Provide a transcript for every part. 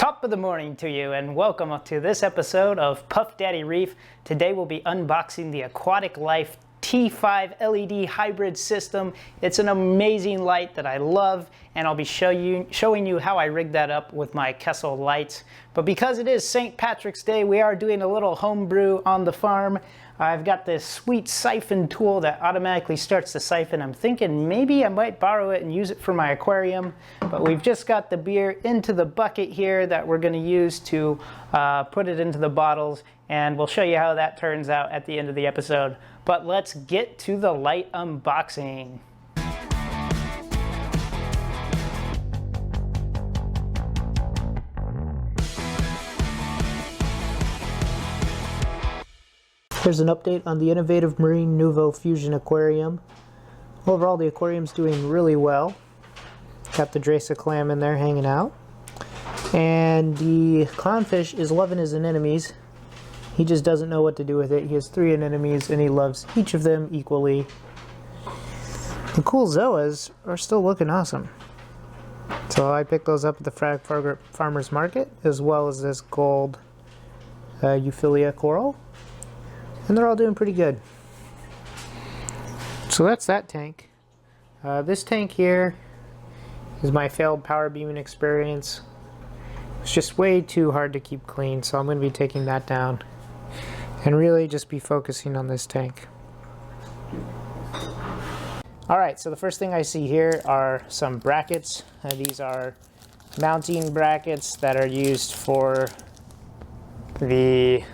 Top of the morning to you, and welcome to this episode of Puff Daddy Reef. Today we'll be unboxing the AquaticLife T5 LED hybrid system. It's an amazing light that I love, and I'll be showing you how I rigged that up with my Kessil lights. But because it is St. Patrick's Day, we are doing a little homebrew on the farm. I've got this sweet siphon tool that automatically starts the siphon. I'm thinking maybe I might borrow it and use it for my aquarium, but we've just got the beer into the bucket here that we're going to use to put it into the bottles, and we'll show you how that turns out at the end of the episode. But let's get to the light unboxing. Here's an update on the innovative Marine Nouveau Fusion Aquarium. Overall, the aquarium's doing really well. Got the Dresa clam in there hanging out. And the clownfish is loving his anemones. He just doesn't know what to do with it. He has 3 anemones and he loves each of them equally. The cool zoas are still looking awesome. So I picked those up at the Frag Farmers Market, as well as this gold Euphilia coral. And they're all doing pretty good. So that's that tank. This tank here is my failed power beaming experience. It's just way too hard to keep clean, so I'm going to be taking that down and really just be focusing on this tank. Alright, so the first thing I see here are some brackets. These are mounting brackets that are used for the...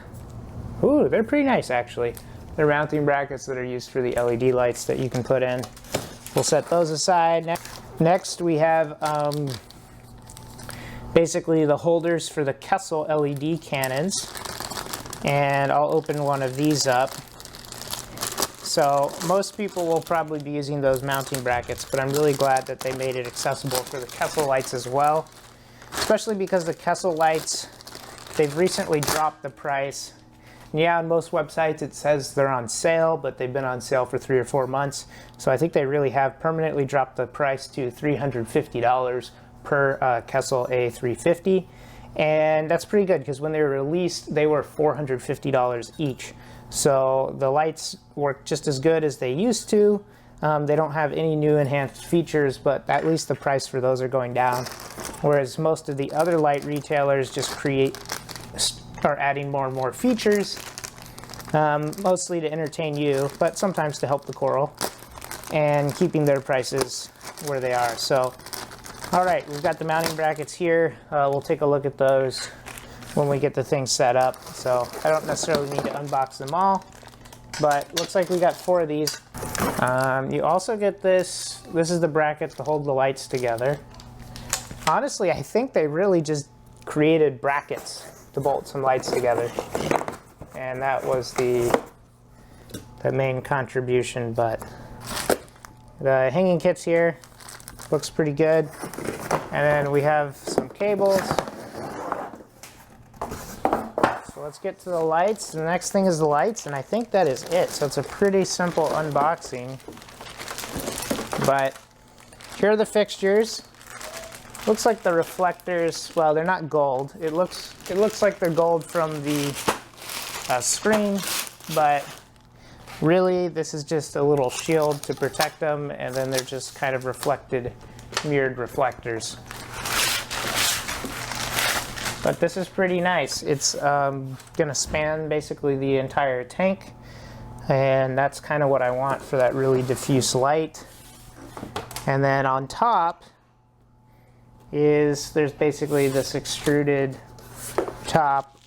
Ooh, they're pretty nice actually. They're mounting brackets that are used for the LED lights that you can put in. We'll set those aside. Next we have basically the holders for the Kessil LED cannons. And I'll open one of these up. So most people will probably be using those mounting brackets, but I'm really glad that they made it accessible for the Kessil lights as well. Especially because the Kessil lights, they've recently dropped the price. Yeah, on most websites it says they're on sale, but they've been on sale for 3 or 4 months. So I think they really have permanently dropped the price to $350 per Kessil A350. And that's pretty good because when they were released, they were $450 each. So the lights work just as good as they used to. They don't have any new enhanced features, but at least the price for those are going down. Whereas most of the other light retailers just are adding more and more features, mostly to entertain you, but sometimes to help the coral, and keeping their prices where they are. So, alright, we've got the mounting brackets here. We'll take a look at those when we get the thing set up. So, I don't necessarily need to unbox them all, but looks like we got 4 of these. You also get this. This is the bracket to hold the lights together. Honestly, I think they really just created brackets to bolt some lights together, and that was the main contribution. But the hanging kits here looks pretty good, and then we have some cables. So let's get to the lights. The next thing is the lights, and I think that is it. So it's a pretty simple unboxing, but here are the fixtures. Looks like the reflectors, well, they're not gold. It looks like they're gold from the screen, but really this is just a little shield to protect them, and then they're just kind of mirrored reflectors. But this is pretty nice. It's gonna span basically the entire tank, and that's kind of what I want for that really diffuse light. And then on top, there's basically this extruded top,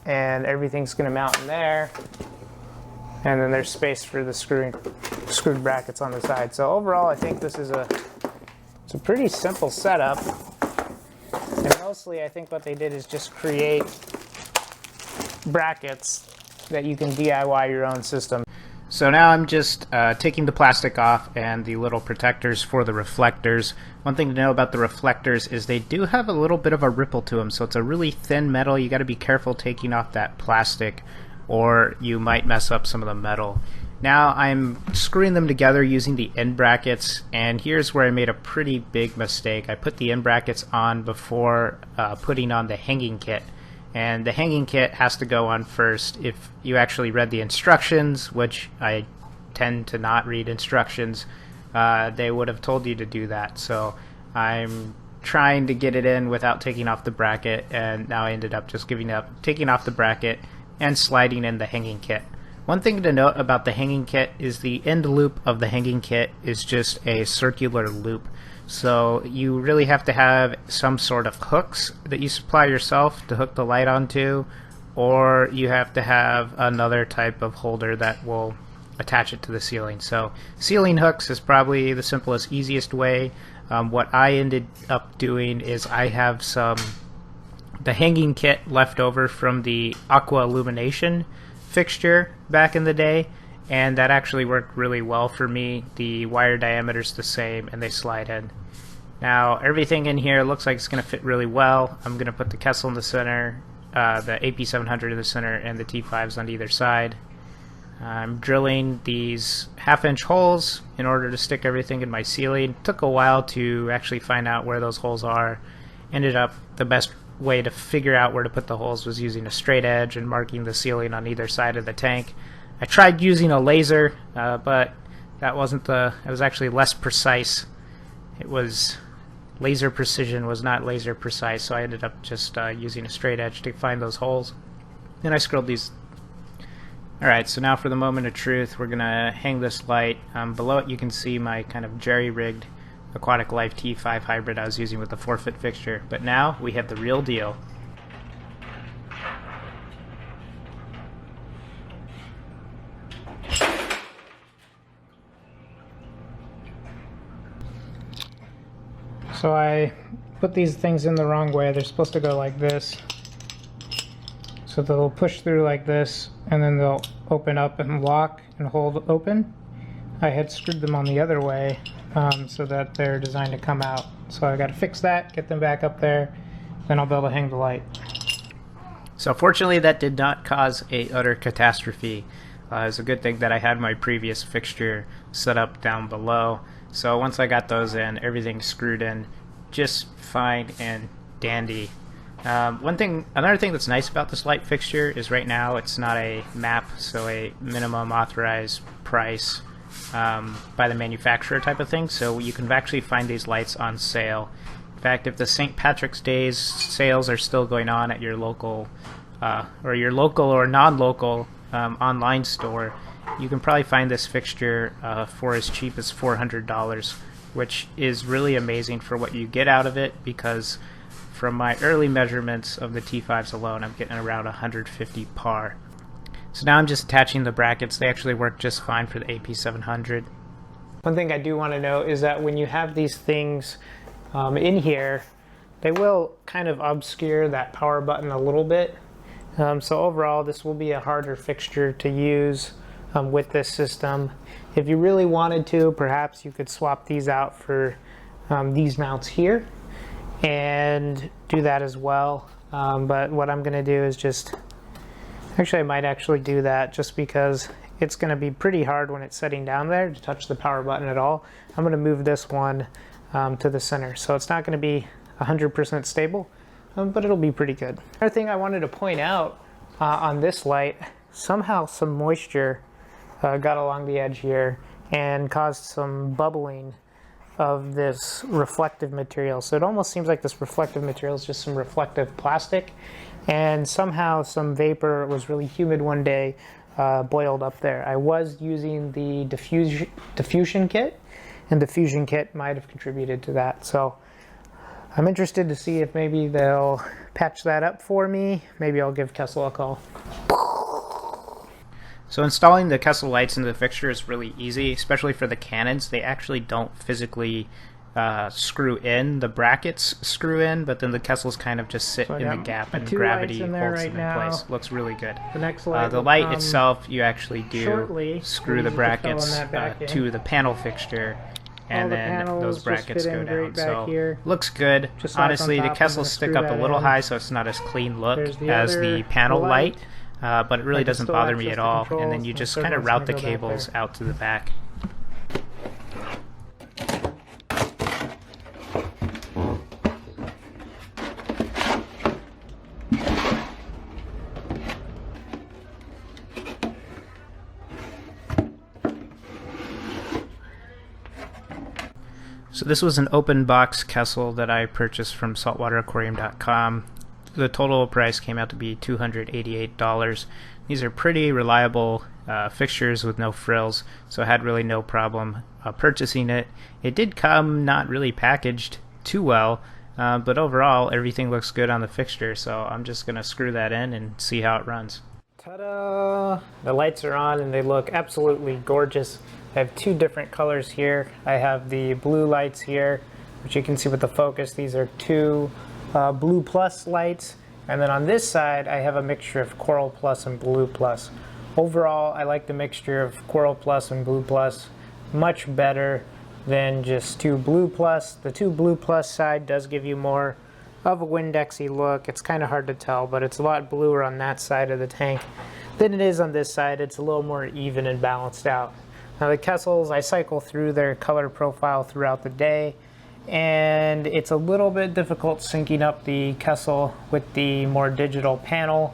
and everything's going to mount in there, and then there's space for the screwed brackets on the side. So overall, I think this is it's a pretty simple setup, and mostly I think what they did is just create brackets that you can DIY your own system. So now I'm just taking the plastic off and the little protectors for the reflectors. One thing to know about the reflectors is they do have a little bit of a ripple to them, so it's a really thin metal. You got to be careful taking off that plastic, or you might mess up some of the metal. Now I'm screwing them together using the end brackets, and here's where I made a pretty big mistake. I put the end brackets on before putting on the hanging kit, and the hanging kit has to go on first. If you actually read the instructions, which I tend to not read instructions, they would have told you to do that. So I'm trying to get it in without taking off the bracket, and now I ended up just giving up, taking off the bracket and sliding in the hanging kit. One thing to note about the hanging kit is the end loop of the hanging kit is just a circular loop. So you really have to have some sort of hooks that you supply yourself to hook the light onto, or you have to have another type of holder that will attach it to the ceiling. So ceiling hooks is probably the simplest, easiest way. What I ended up doing is I have the hanging kit left over from the Aqua Illumination fixture back in the day, and that actually worked really well for me. The wire diameter's the same and they slide in. Now everything in here looks like it's going to fit really well. I'm going to put the kessil in the center, the AP700 in the center, and the T5s on either side. I'm drilling these 1/2-inch holes in order to stick everything in my ceiling. It took a while to actually find out where those holes are. Ended up the best way to figure out where to put the holes was using a straight edge and marking the ceiling on either side of the tank. I tried using a laser, but that wasn't it was actually less precise. It was laser precision was not laser precise, so I ended up just using a straight edge to find those holes. Then I scrolled these. Alright, so now for the moment of truth, we're gonna hang this light. Below it you can see my kind of jerry-rigged AquaticLife T5 hybrid I was using with the 4-foot fixture. But now we have the real deal. So I put these things in the wrong way. They're supposed to go like this. So they'll push through like this, and then they'll open up and lock and hold open. I had screwed them on the other way, so that they're designed to come out. So I got to fix that, get them back up there, then I'll be able to hang the light. So fortunately that did not cause a utter catastrophe. It's a good thing that I had my previous fixture set up down below. So once I got those in, everything screwed in just fine and dandy. Another thing that's nice about this light fixture is right now it's not a MAP, so a minimum authorized price by the manufacturer type of thing, so you can actually find these lights on sale. In fact, if the St. Patrick's Day's sales are still going on at your local or non-local online store, you can probably find this fixture for as cheap as $400, which is really amazing for what you get out of it, because from my early measurements of the T5s alone, I'm getting around 150 par. So now I'm just attaching the brackets. They actually work just fine for the AP700. One thing I do want to note is that when you have these things in here, they will kind of obscure that power button a little bit. So overall, this will be a harder fixture to use with this system. If you really wanted to, perhaps you could swap these out for these mounts here and do that as well. But what I'm going to do is actually I might actually do that just because it's going to be pretty hard when it's setting down there to touch the power button at all. I'm going to move this one to the center, so it's not going to be 100% stable, but it'll be pretty good. Another thing I wanted to point out on this light, somehow some moisture got along the edge here and caused some bubbling of this reflective material. So it almost seems like this reflective material is just some reflective plastic, and somehow some vapor, it was really humid one day, boiled up there. I was using the diffusion kit, and diffusion kit might have contributed to that. So I'm interested to see if maybe they'll patch that up for me. Maybe I'll give Kessil a call. So installing the Kessil lights into the fixture is really easy, especially for the cannons. They actually don't physically screw in. The brackets screw in, but then the Kessils kind of just sit in the gap, and gravity holds them in place. Looks really good. The next light, the light itself, you actually do screw the brackets to the panel fixture, and then those brackets go down. So looks good. Honestly, the Kessils stick up a little high, so it's not as clean look as the panel light. but it really doesn't bother me at all. And then you just kind of route the cables out to the back. So this was an open box kessil that I purchased from saltwateraquarium.com. The total price came out to be $288. These are pretty reliable fixtures with no frills, so I had really no problem purchasing it. It did come not really packaged too well, but overall everything looks good on the fixture, so I'm just going to screw that in and see how it runs. Ta-da! The lights are on and they look absolutely gorgeous. I have two different colors here. I have the blue lights here, which you can see with the focus. These are two blue plus lights. And then on this side, I have a mixture of coral plus and blue plus. Overall, I like the mixture of coral plus and blue plus much better than just two blue plus. The two blue plus side does give you more of a Windexy look. It's kind of hard to tell, but it's a lot bluer on that side of the tank than it is on this side. It's a little more even and balanced out. Now the kessils, I cycle through their color profile throughout the day, and it's a little bit difficult syncing up the kessil with the more digital panel.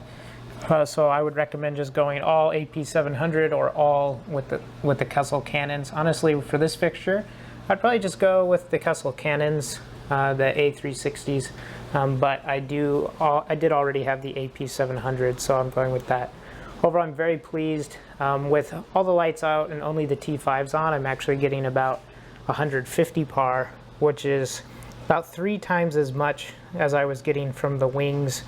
So I would recommend just going all AP700 or all with the kessil cannons. Honestly, for this fixture, I'd probably just go with the kessil cannons, the A360s, but I did already have the AP700, so I'm going with that. Overall, I'm very pleased with all the lights out and only the T5s on. I'm actually getting about 150 par, which is about 3 times as much as I was getting from the wings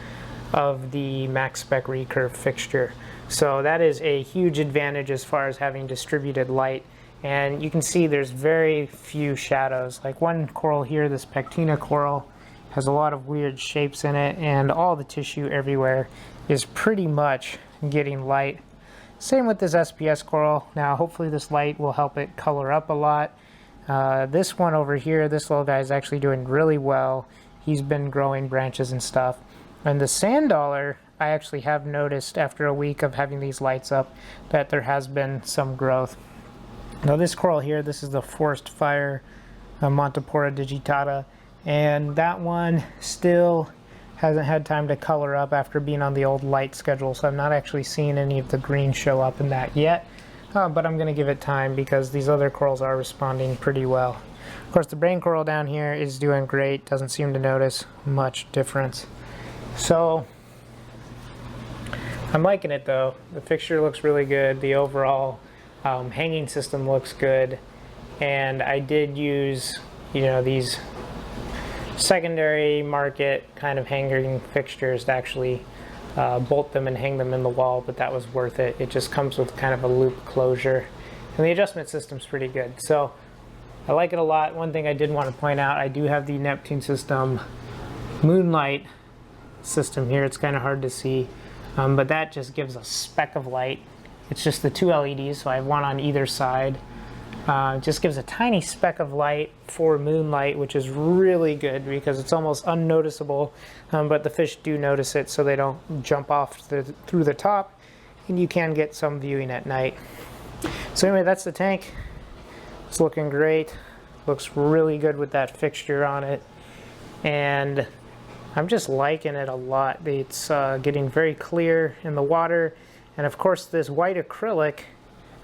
of the max spec recurve fixture. So that is a huge advantage as far as having distributed light. And you can see there's very few shadows. Like one coral here, this pectina coral, has a lot of weird shapes in it, and all the tissue everywhere is pretty much getting light. Same with this SPS coral. Now hopefully this light will help it color up a lot. This one over here, this little guy is actually doing really well. He's been growing branches and stuff. And the sand dollar, I actually have noticed after a week of having these lights up that there has been some growth. Now this coral here, this is the forest fire Montipora digitata, and that one still hasn't had time to color up after being on the old light schedule, so I'm not actually seeing any of the green show up in that yet, but I'm going to give it time because these other corals are responding pretty well. Of course, the brain coral down here is doing great, doesn't seem to notice much difference. So I'm liking it though. The fixture looks really good, the overall hanging system looks good, and I did use, these secondary market kind of hanging fixtures to actually bolt them and hang them in the wall, but that was worth it. It just comes with kind of a loop closure, and the adjustment system's pretty good. So I like it a lot. One thing I did want to point out, I do have the Neptune system moonlight system here. It's kind of hard to see, but that just gives a speck of light. It's just the 2 LEDs, so I have one on either side. Just gives a tiny speck of light for moonlight, which is really good because it's almost unnoticeable, but the fish do notice it, so they don't jump off through the top, and you can get some viewing at night. So anyway, that's the tank. It's looking great. Looks really good with that fixture on it, and I'm just liking it a lot. It's getting very clear in the water, and of course this white acrylic,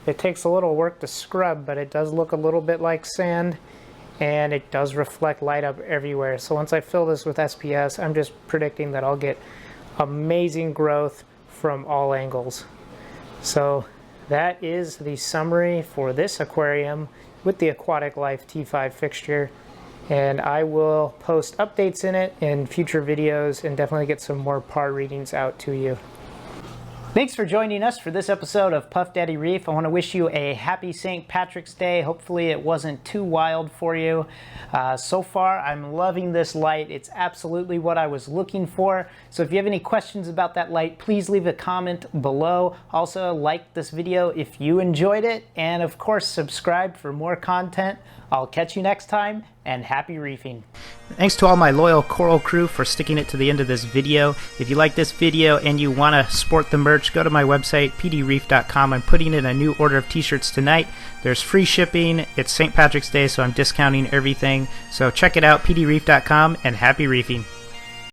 it takes a little work to scrub, but it does look a little bit like sand, and it does reflect light up everywhere. So once I fill this with SPS, I'm just predicting that I'll get amazing growth from all angles. So that is the summary for this aquarium with the AquaticLife T5 fixture, and I will post updates in it in future videos and definitely get some more par readings out to you. Thanks for joining us for this episode of Puff Daddy Reef. I want to wish you a happy St. Patrick's Day. Hopefully it wasn't too wild for you. So far, I'm loving this light. It's absolutely what I was looking for. So if you have any questions about that light, please leave a comment below. Also, like this video if you enjoyed it. And of course, subscribe for more content. I'll catch you next time. and happy reefing. Thanks to all my loyal Coral crew for sticking it to the end of this video. If you like this video and you want to sport the merch, go to my website, pdreef.com. I'm putting in a new order of t-shirts tonight. There's free shipping. It's St. Patrick's Day, so I'm discounting everything. So check it out, pdreef.com, and happy reefing.